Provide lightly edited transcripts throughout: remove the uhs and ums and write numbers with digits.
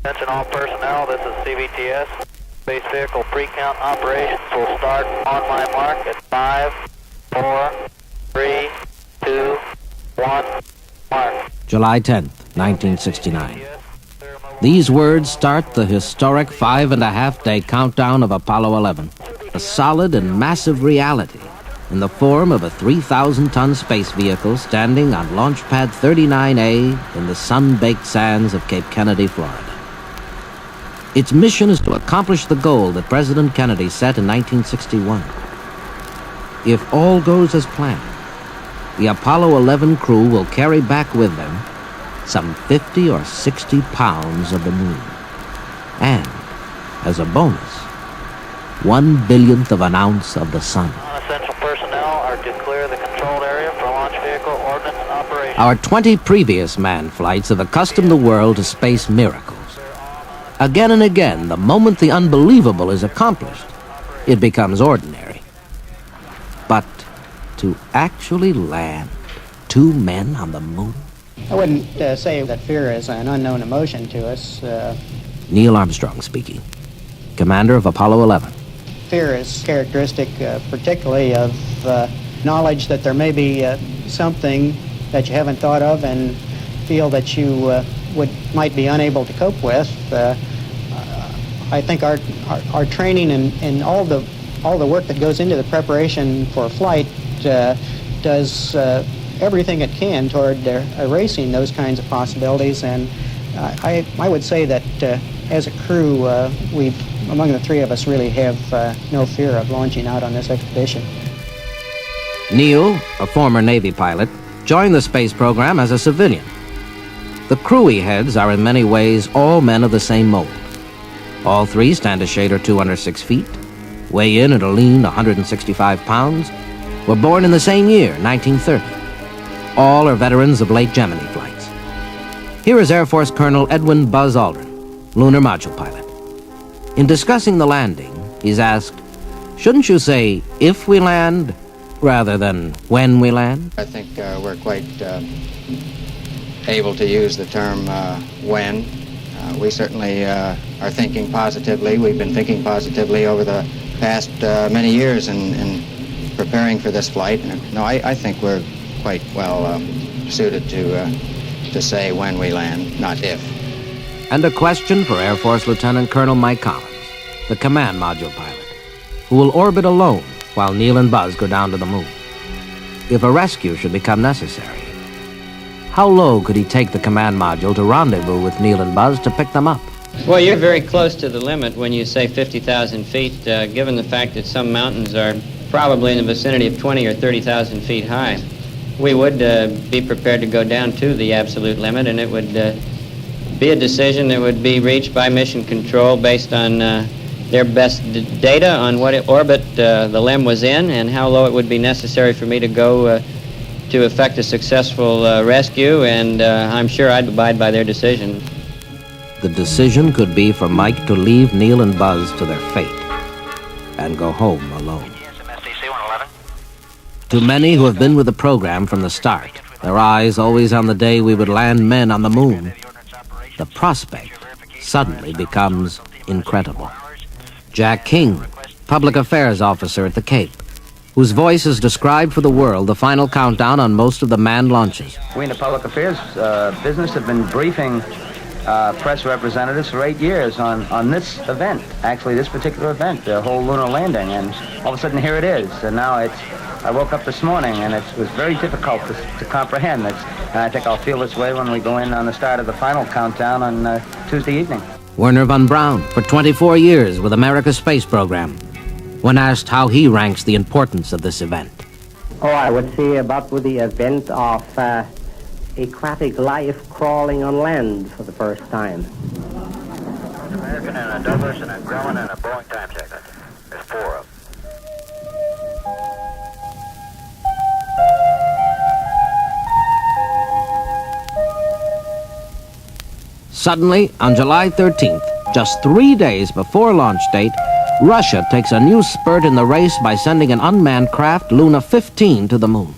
Attention all personnel, this is CVTS. Space vehicle pre-count operations will start on my mark at 5, 4, 3, 2, 1, mark. July 10th, 1969. These words start the historic 5.5-day countdown of Apollo 11, a solid and massive reality in the form of a 3,000-ton space vehicle standing on Launch Pad 39A in the sun-baked sands of Cape Kennedy, Florida. Its mission is to accomplish the goal that President Kennedy set in 1961. If all goes as planned, the Apollo 11 crew will carry back with them some 50 or 60 pounds of the moon. And, as a bonus, 1/1000th of an ounce of the sun. Non-essential personnel are to clear the controlled area for launch vehicle ordnance operation. Our 20 previous manned flights have accustomed the world to space miracles. Again and again, the moment the unbelievable is accomplished, it becomes ordinary. But to actually land 2 men on the moon? I wouldn't say that fear is an unknown emotion to us. Neil Armstrong speaking, commander of Apollo 11. Fear is characteristic particularly of knowledge that there may be something that you haven't thought of and feel that you might be unable to cope with. I think our training and all the work that goes into the preparation for flight does everything it can toward erasing those kinds of possibilities. And I would say that as a crew, among the 3 of us, really have no fear of launching out on this expedition. Neil, a former Navy pilot, joined the space program as a civilian. The crew he heads are in many ways all men of the same mold. All 3 stand a shade or 2 under 6 feet, weigh in at a lean 165 pounds, were born in the same year, 1930. All are veterans of late Gemini flights. Here is Air Force Colonel Edwin Buzz Aldrin, lunar module pilot. In discussing the landing, he's asked, shouldn't you say if we land rather than when we land? I think we're quite able to use the term when. We certainly are thinking positively. We've been thinking positively over the past many years in preparing for this flight. No, I think we're quite well suited to say when we land, not if. And a question for Air Force Lieutenant Colonel Mike Collins, the command module pilot, who will orbit alone while Neil and Buzz go down to the moon. If a rescue should become necessary, how low could he take the command module to rendezvous with Neil and Buzz to pick them up? Well, you're very close to the limit when you say 50,000 feet, given the fact that some mountains are probably in the vicinity of 20 or 30,000 feet high. We would be prepared to go down to the absolute limit, and it would be a decision that would be reached by Mission Control based on their best data on what orbit the LEM was in and how low it would be necessary for me to go to effect a successful rescue, and I'm sure I'd abide by their decision. The decision could be for Mike to leave Neil and Buzz to their fate and go home alone. To many who have been with the program from the start, their eyes always on the day we would land men on the moon, the prospect suddenly becomes incredible. Jack King, public affairs officer at the Cape, whose voice has described for the world the final countdown on most of the manned launches. We in the public affairs business have been briefing press representatives for 8 years on this event, actually this particular event, the whole lunar landing, and all of a sudden here it is. And now I woke up this morning and it was very difficult to comprehend. And I think I'll feel this way when we go in on the start of the final countdown on Tuesday evening. Wernher von Braun, for 24 years with America's space program, when asked how he ranks the importance of this event. Oh, I would say about with the event of aquatic life crawling on land for the first time. American and a Douglas and a Grumman and a Boeing time check. There's 4 of them. Suddenly, on July 13th, just 3 days before launch date, Russia takes a new spurt in the race by sending an unmanned craft, Luna 15, to the moon.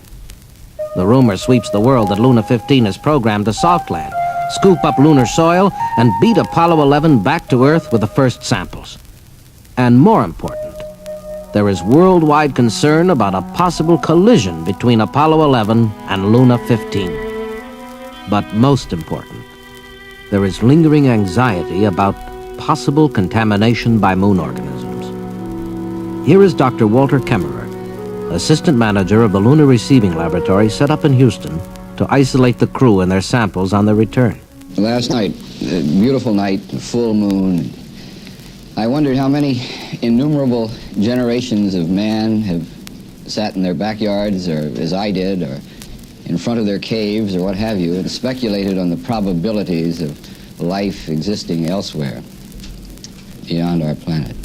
The rumor sweeps the world that Luna 15 is programmed to soft land, scoop up lunar soil, and beat Apollo 11 back to Earth with the first samples. And more important, there is worldwide concern about a possible collision between Apollo 11 and Luna 15. But most important, there is lingering anxiety about possible contamination by moon organisms. Here is Dr. Walter Kemmerer, assistant manager of the Lunar Receiving Laboratory set up in Houston to isolate the crew and their samples on their return. Last night, a beautiful night, a full moon. I wondered how many innumerable generations of man have sat in their backyards, or as I did, or in front of their caves, or what have you, and speculated on the probabilities of life existing elsewhere beyond our planet.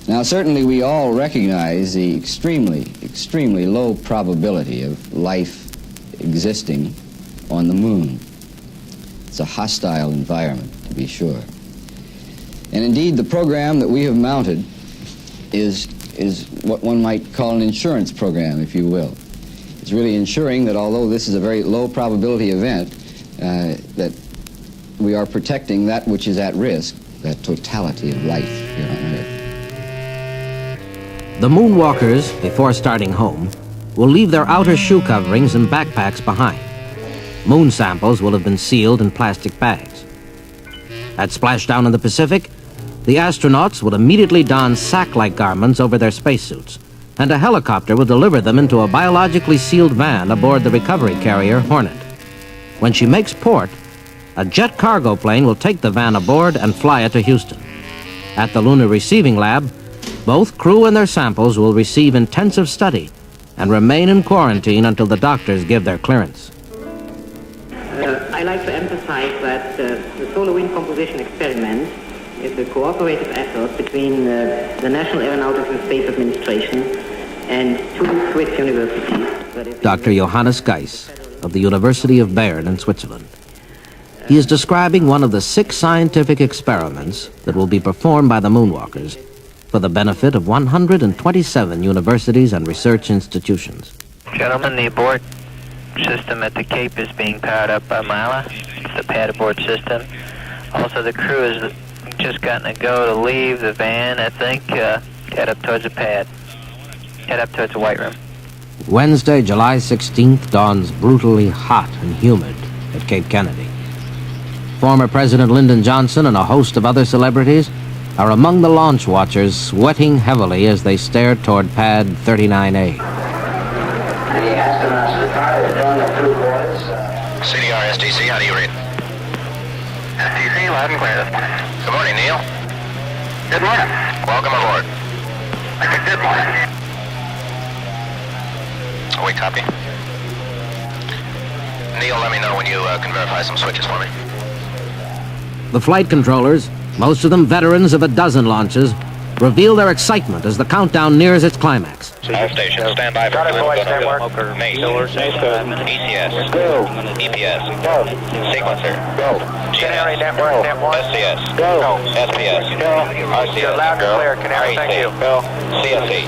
Now, certainly we all recognize the extremely low probability of life existing on the moon. It's a hostile environment, to be sure. And indeed, the program that we have mounted is what one might call an insurance program, if you will. It's really ensuring that although this is a very low probability event, that we are protecting that which is at risk, that totality of life here on Earth. The moonwalkers, before starting home, will leave their outer shoe coverings and backpacks behind. Moon samples will have been sealed in plastic bags. At splashdown in the Pacific, the astronauts will immediately don sack-like garments over their spacesuits, and a helicopter will deliver them into a biologically sealed van aboard the recovery carrier Hornet. When she makes port, a jet cargo plane will take the van aboard and fly it to Houston. At the Lunar Receiving Lab, both crew and their samples will receive intensive study and remain in quarantine until the doctors give their clearance. I like to emphasize that the solar wind composition experiment is a cooperative effort between the National Aeronautics and Space Administration and two Swiss universities. Dr. Johannes Geiss of the University of Bern in Switzerland. He is describing one of the 6 scientific experiments that will be performed by the moonwalkers for the benefit of 127 universities and research institutions. Gentlemen, the abort system at the Cape is being powered up by Mila, the pad abort system. Also, the crew has just gotten a go to leave the van, I think, head up towards the pad, head up towards the White Room. Wednesday, July 16th dawns brutally hot and humid at Cape Kennedy. Former President Lyndon Johnson and a host of other celebrities are among the launch watchers sweating heavily as they stare toward pad 39A. CDR STC, how do you read? STC, loud and clear. Good morning, Neil. Good morning. Welcome aboard. Good morning. We copy. Neil, let me know when you can verify some switches for me. The flight controllers, most of them veterans of a dozen launches, reveal their excitement as the countdown nears its climax. All stations, stand by for NACE, ECS, EPS, sequencer, Canary network, SCS, SPS, RCS, REC, CSE.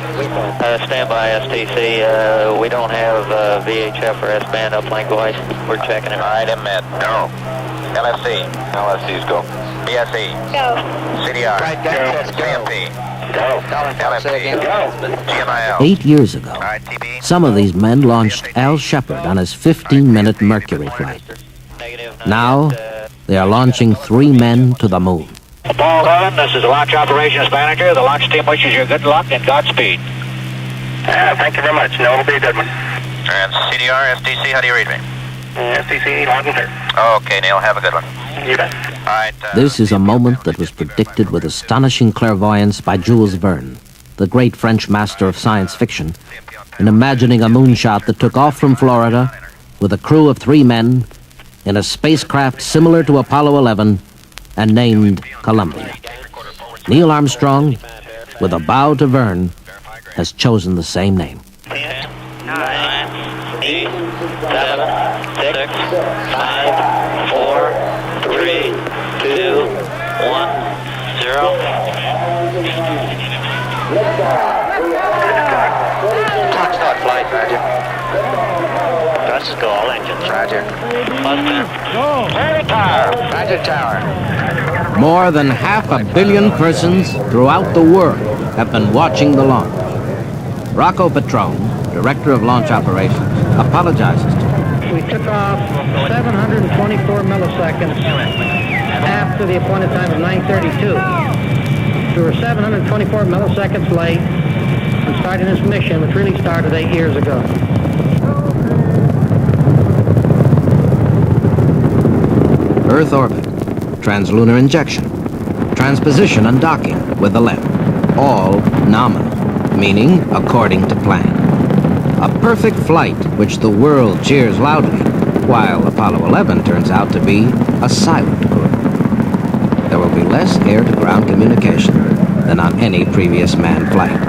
Stand by, STC. We don't have VHF or S-band uplink voice. We're checking it. All right, MMED, no. LFC, LFCs go. BSE, Go. CDR, CMP, LMP, GMIL. 8 years ago, All right, TB. some of these men launched Al Shepard on his 15-minute Mercury flight. Now, they are launching 3 men to the moon. Paul Holland, this is the Launch Operations Manager. The launch team wishes you good luck and Godspeed. Thank you very much. No, it'll be a good one. And CDR, STC, how do you read me? STC, loud and clear. Okay, Neil, have a good one. You bet. All right. This is a moment that was predicted with astonishing clairvoyance by Jules Verne, the great French master of science fiction, in imagining a moonshot that took off from Florida with a crew of 3 men in a spacecraft similar to Apollo 11 and named Columbia. Neil Armstrong, with a bow to Verne, has chosen the same name. 10, 9, 8, 7, 6, 5, 4, 3, 2, 1, 0. Clock start flight, Roger. Guns go all engines, Roger. Magic Tower. Magic Tower. More than 500 million persons throughout the world have been watching the launch. Rocco Petrone, director of launch operations, apologizes to me. We took off 724 milliseconds after the appointed time of 9:32. We were 724 milliseconds late in starting this mission, which really started 8 years ago. Earth orbit, translunar injection, transposition and docking with the LEM, all nominal, meaning according to plan. A perfect flight which the world cheers loudly, while Apollo 11 turns out to be a silent crew. There will be less air-to-ground communication than on any previous manned flight.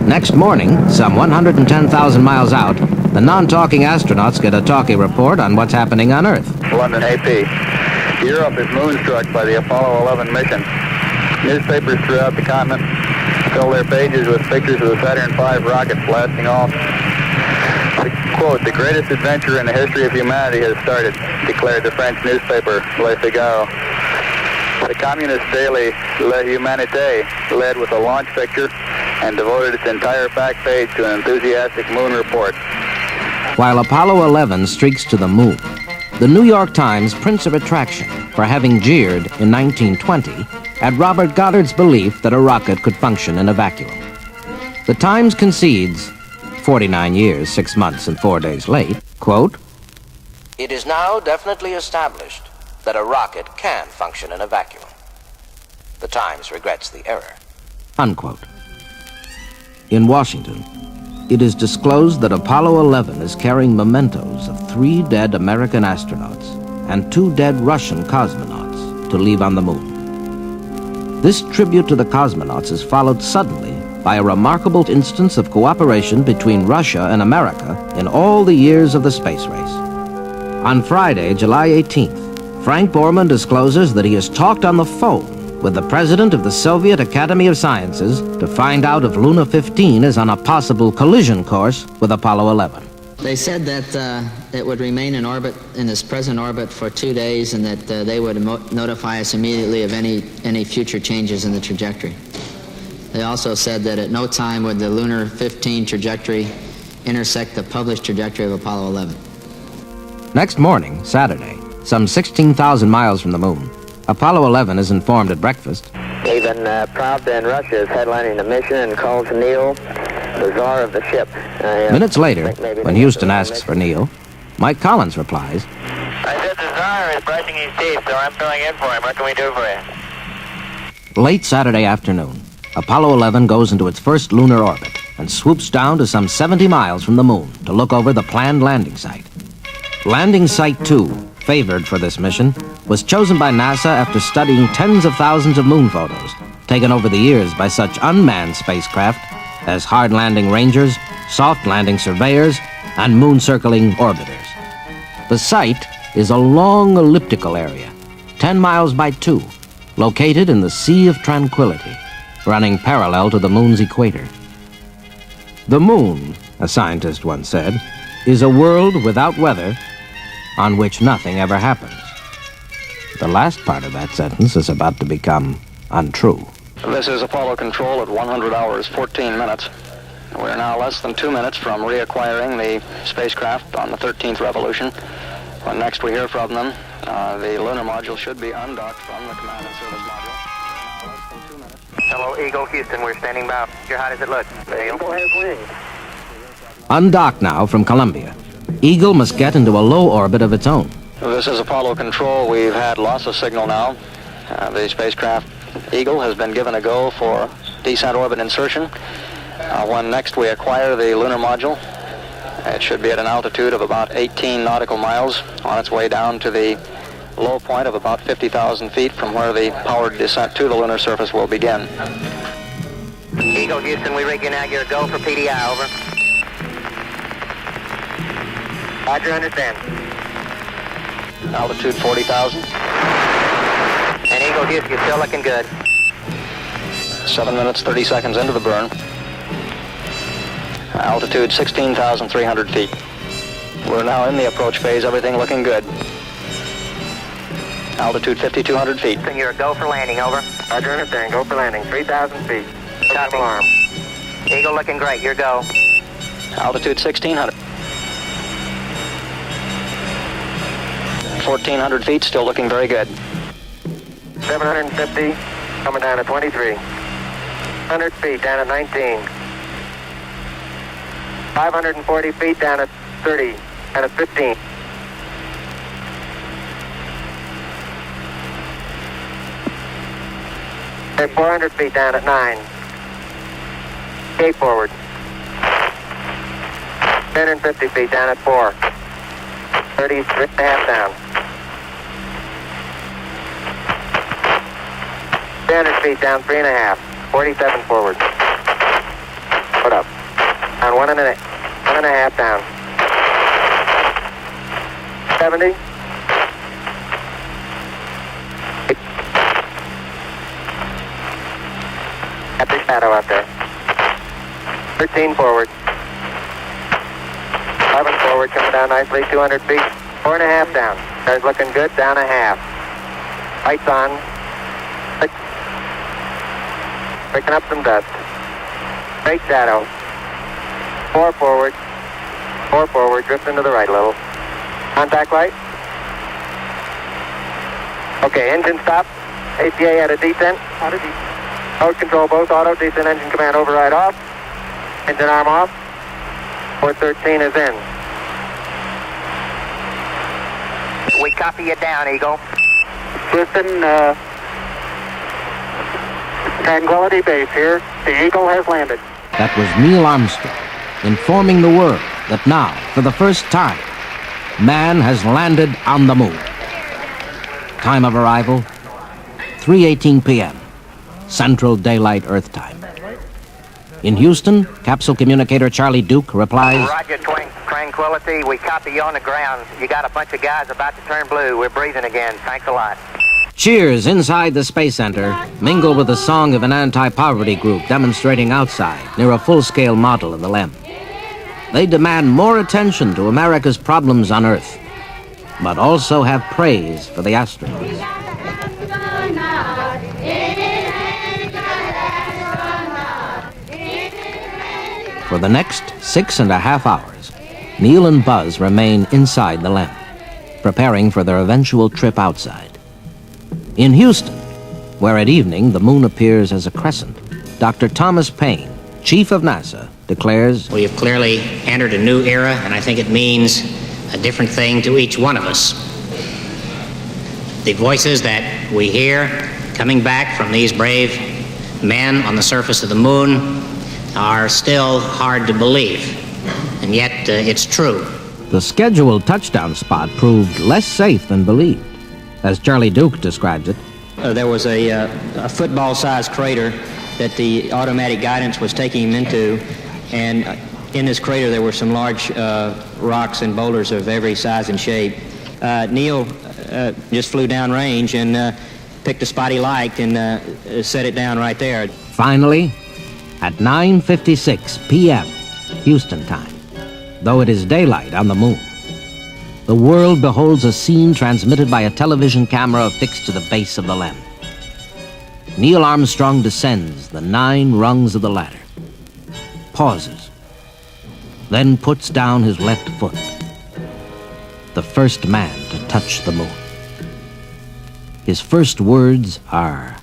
Next morning, some 110,000 miles out, the non-talking astronauts get a talkie report on what's happening on Earth. London AP. Europe is moonstruck by the Apollo 11 mission. Newspapers throughout the continent fill their pages with pictures of the Saturn V rocket blasting off. Quote, the greatest adventure in the history of humanity has started, declared the French newspaper Le Figaro. The communist daily Le Humanité led with a launch picture and devoted its entire back page to an enthusiastic moon report. While Apollo 11 streaks to the moon, the New York Times prints a retraction for having jeered in 1920 at Robert Goddard's belief that a rocket could function in a vacuum. The Times concedes, 49 years, 6 months, and 4 days late, quote, "It is now definitely established that a rocket can function in a vacuum. The Times regrets the error," unquote. In Washington, it is disclosed that Apollo 11 is carrying mementos of 3 dead American astronauts and 2 dead Russian cosmonauts to leave on the moon. This tribute to the cosmonauts is followed suddenly by a remarkable instance of cooperation between Russia and America in all the years of the space race. On Friday, July 18th, Frank Borman discloses that he has talked on the phone with the president of the Soviet Academy of Sciences to find out if Luna 15 is on a possible collision course with Apollo 11. They said that it would remain in orbit, in its present orbit, for 2 days, and that they would notify us immediately of any future changes in the trajectory. They also said that at no time would the Lunar 15 trajectory intersect the published trajectory of Apollo 11. Next morning, Saturday, some 16,000 miles from the moon, Apollo 11 is informed at breakfast. Even Pravda in Russia is headlining the mission and calls Neil the czar of the ship. Minutes later, when Houston asks for Neil, Mike Collins replies, I said the czar is brushing his teeth, so I'm filling in for him. What can we do for you? Late Saturday afternoon, Apollo 11 goes into its first lunar orbit and swoops down to some 70 miles from the moon to look over the planned landing site. Landing Site 2, favored for this mission, was chosen by NASA after studying tens of thousands of moon photos taken over the years by such unmanned spacecraft as hard landing rangers, soft landing surveyors, and moon circling orbiters. The site is a long elliptical area, 10 miles by 2, located in the Sea of Tranquility, running parallel to the moon's equator. The moon, a scientist once said, is a world without weather on which nothing ever happens. The last part of that sentence is about to become untrue. This is Apollo Control at 100 hours, 14 minutes. We're now less than 2 minutes from reacquiring the spacecraft on the 13th revolution. When next we hear from them, the lunar module should be undocked from the command and service module. Less than 2 minutes. Hello, Eagle, Houston. We're standing by. How does it look? Eagle has wings. Undocked now from Columbia, Eagle must get into a low orbit of its own. This is Apollo Control. We've had loss of signal now. The spacecraft Eagle has been given a go for descent orbit insertion. When next we acquire the lunar module, it should be at an altitude of about 18 nautical miles on its way down to the low point of about 50,000 feet from where the powered descent to the lunar surface will begin. Eagle, Houston, we rig you now. You're a go for PDI, over. Roger, understand. Altitude 40,000. And Eagle, Houston, you're still looking good. 7 minutes, 30 seconds into the burn. Altitude 16,300 feet. We're now in the approach phase, everything looking good. Altitude 5,200 feet. And you're a go for landing, over. Roger, understand. Go for landing. 3,000 feet. Copy. Alarm. Eagle looking great, your go. Altitude 1,600. 1,400 feet, still looking very good. 750, coming down to 23. 100 feet, down at 19. 540 feet, down at 30, down at 15. Okay, 400 feet, down at 9. Gate forward. 350 feet, down at 4. 33.5 down. 300 feet down, 3.5. 47 forward. Put up. On 1.5 down. 70. At the shadow out there. 13 forward. 11 forward, coming down nicely, 200 feet. 4.5 down. Car's looking good, down a half. Lights on. Picking up some dust. Straight shadow. 4 forward. 4 forward, drifting to the right a little. Contact light. Okay, engine stop. APA at a descent. Mode control both auto, descent engine command override off. Engine arm off. 413 is in. We copy you down, Eagle. Houston, Tranquility Base here. The Eagle has landed. That was Neil Armstrong informing the world that now, for the first time, man has landed on the moon. Time of arrival, 3:18 p.m., Central Daylight Earth Time. In Houston, capsule communicator Charlie Duke replies, Roger, Tranquility. We copy you on the ground. You got a bunch of guys about to turn blue. We're breathing again. Thanks a lot. cheers inside the Space Center mingle with the song of an anti-poverty group demonstrating outside near a full-scale model of the LEM. They demand more attention to America's problems on Earth, but also have praise for the astronauts. For the next 6.5 hours, Neil and Buzz remain inside the LEM, preparing for their eventual trip outside. In Houston, where at evening the moon appears as a crescent, Dr. Thomas Paine, chief of NASA, declares, We have clearly entered a new era, and I think it means a different thing to each one of us. The voices that we hear coming back from these brave men on the surface of the moon are still hard to believe, and yet it's true. The scheduled touchdown spot proved less safe than believed. As Charlie Duke describes it, there was a football-sized crater that the automatic guidance was taking him into, and in this crater there were some large rocks and boulders of every size and shape. Neil just flew downrange and picked a spot he liked and set it down right there. Finally, at 9:56 p.m. Houston time, though it is daylight on the moon, the world beholds a scene transmitted by a television camera affixed to the base of the LEM. Neil Armstrong descends the 9 rungs of the ladder, pauses, then puts down his left foot, the first man to touch the moon. His first words are,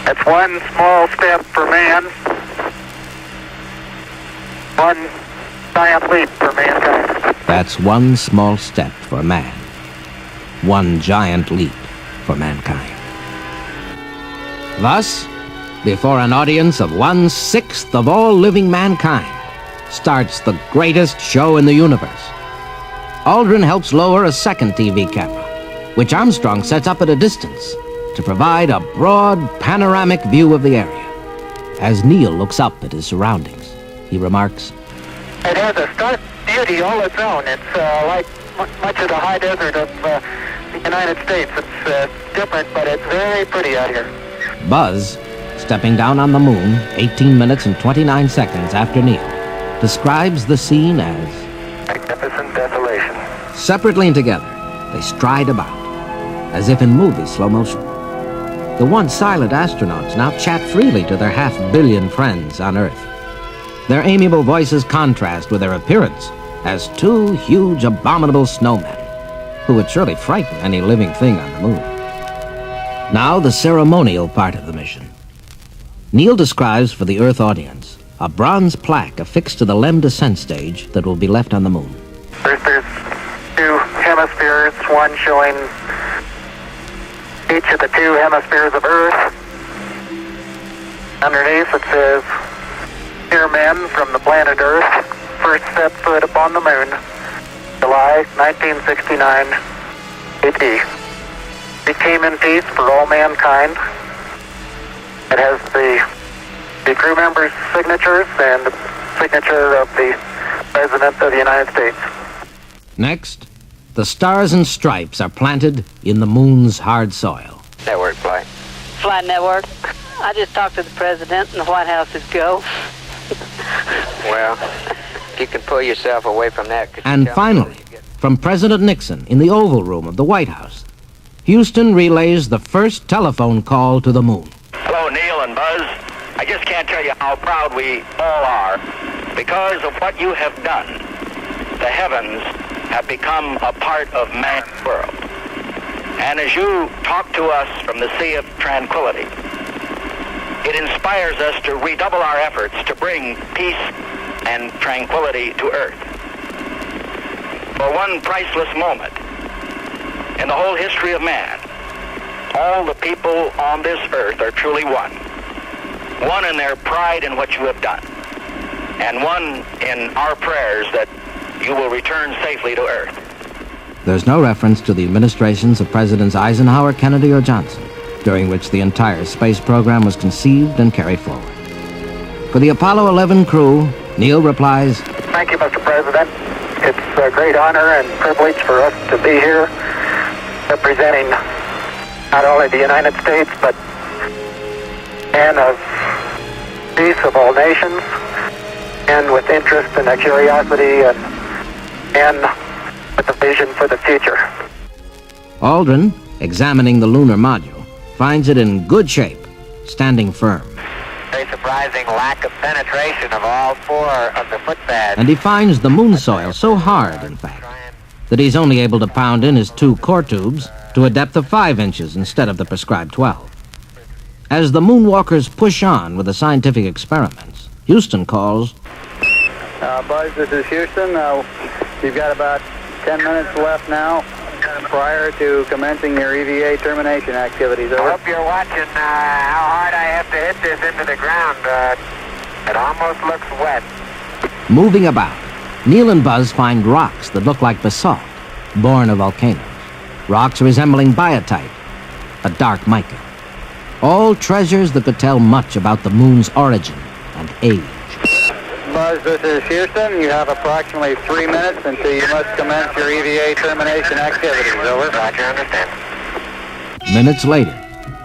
That's one small step for man, one giant leap for mankind. That's one small step for man, one giant leap for mankind. Thus, before an audience of 1/6 of all living mankind, starts the greatest show in the universe. Aldrin helps lower a second TV camera, which Armstrong sets up at a distance to provide a broad, panoramic view of the area. As Neil looks up at his surroundings, he remarks, It has a stark beauty all its own. It's like much of the high desert of the United States. It's different, but it's very pretty out here. Buzz, stepping down on the moon 18 minutes and 29 seconds after Neil, describes the scene as magnificent desolation. Separately and together, they stride about. as if in movie slow motion. The once silent astronauts now chat freely to their half-billion friends on Earth. Their amiable voices contrast with their appearance as two huge, abominable snowmen, who would surely frighten any living thing on the moon. Now, the ceremonial part of the mission. Neil describes for the Earth audience a bronze plaque affixed to the LEM descent stage that will be left on the moon. There's two hemispheres, one showing each of the two hemispheres of Earth. Underneath it says, "Dear men from the planet Earth, first set foot upon the moon, July 1969 AD. We came in peace for all mankind." It has the crew members' signatures and the signature of the President of the United States. Next, the stars and stripes are planted in the moon's hard soil. Network flight. Flight network. I just talked to the President and the White House is go. Well, you can pull yourself away from that. And finally, from President Nixon in the Oval Room of the White House, Houston relays the first telephone call to the moon. Hello, Neil and Buzz. I just can't tell you how proud we all are because of what you have done. The heavens have become a part of man's world. And as you talk to us from the Sea of Tranquility, it inspires us to redouble our efforts to bring peace and tranquility to Earth. For one priceless moment in the whole history of man, all the people on this earth are truly one. One in their pride in what you have done, and one in our prayers that you will return safely to Earth. There's no reference to the administrations of Presidents Eisenhower, Kennedy, or Johnson, during which the entire space program was conceived and carried forward. For the Apollo 11 crew, Neil replies, "Thank you, Mr. President. It's a great honor and privilege for us to be here representing not only the United States, but men of peace of all nations, and with interest and a curiosity and with a vision for the future." Aldrin, examining the lunar module, finds it in good shape, standing firm. Very surprising lack of penetration of all four of the footpads. And he finds the moon soil so hard, in fact, that he's only able to pound in his two core tubes to a depth of 5 inches instead of the prescribed 12. As the moonwalkers push on with the scientific experiments, Houston calls. Buzz, this is Houston. You've got about 10 minutes left now prior to commencing your EVA termination activities. Over. I hope you're watching how hard I have to hit this into the ground. It almost looks wet. Moving about, Neil and Buzz find rocks that look like basalt, born of volcanoes. Rocks resembling biotite, a dark mica. All treasures that could tell much about the moon's origin and age. Buzz, this is Houston. You have approximately 3 minutes until you must commence your EVA termination activities. Over. Roger, understand. Minutes later,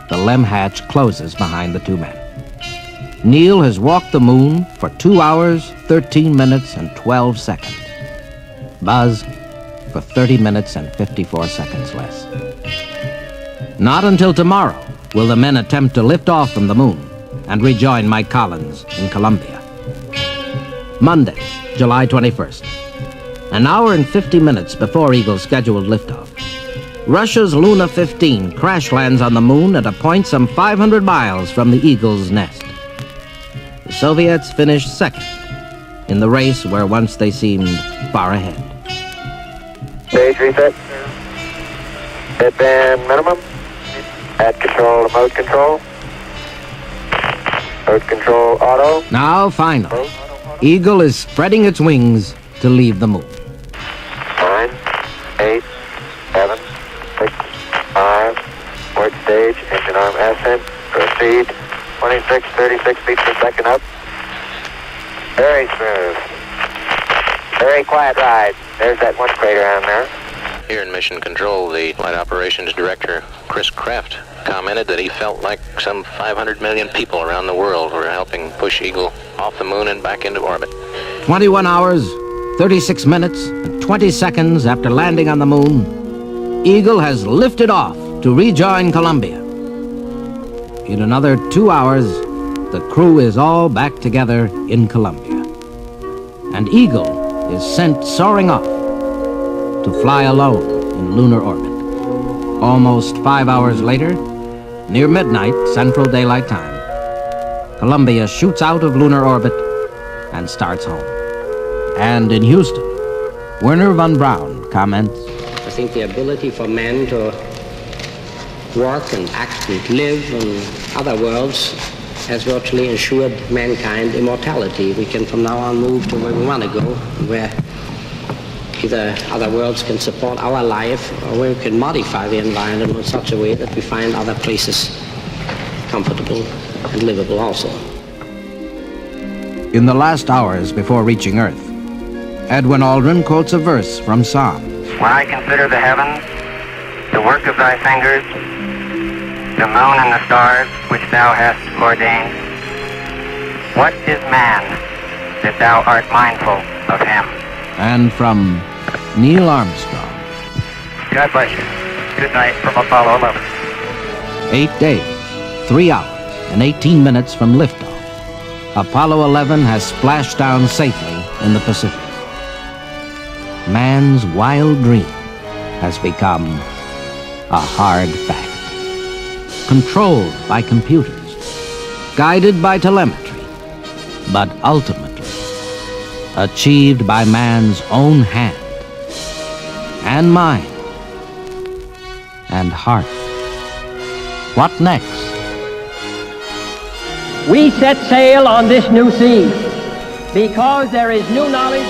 the LEM hatch closes behind the two men. Neil has walked the moon for 2 hours, 13 minutes, and 12 seconds. Buzz for 30 minutes and 54 seconds less. Not until tomorrow will the men attempt to lift off from the moon and rejoin Mike Collins in Columbia. Monday, July 21st. An hour and 50 minutes before Eagle's scheduled liftoff, Russia's Luna 15 crash lands on the moon at a point some 500 miles from the Eagle's nest. The Soviets finished second in the race where once they seemed far ahead. Stage reset. Hit band minimum. Add control to mode control. Mode control auto. Now, finally, Eagle is spreading its wings to leave the moon. 9, 8, 7, 6, 5. Port stage, engine arm ascent. Proceed. 26, 36 feet per second up. Very smooth. Very quiet ride. There's that one crater on there. Here in Mission Control, the Flight Operations Director, Chris Kraft, commented that he felt like some 500 million people around the world were helping push Eagle off the moon and back into orbit. 21 hours, 36 minutes, and 20 seconds after landing on the moon, Eagle has lifted off to rejoin Columbia. In another 2 hours, the crew is all back together in Columbia. And Eagle is sent soaring off to fly alone in lunar orbit. Almost 5 hours later, near midnight Central Daylight Time, Columbia shoots out of lunar orbit and starts home. And in Houston, Werner von Braun comments, I think the ability for men to work and act and live in other worlds has virtually ensured mankind immortality. We can from now on move to where we want to go, where either other worlds can support our life or we can modify the environment in such a way that we find other places comfortable and livable also. In the last hours before reaching Earth, Edwin Aldrin quotes a verse from Psalm. When I consider the heavens, the work of thy fingers, the moon and the stars which thou hast ordained, what is man that thou art mindful of him? And from Neil Armstrong. God bless you. Good night from Apollo 11. 8 days, 3 hours, and 18 minutes from liftoff, Apollo 11 has splashed down safely in the Pacific. Man's wild dream has become a hard fact. Controlled by computers, guided by telemetry, but ultimately achieved by man's own hand and mind and heart. What next? We set sail on this new sea because there is new knowledge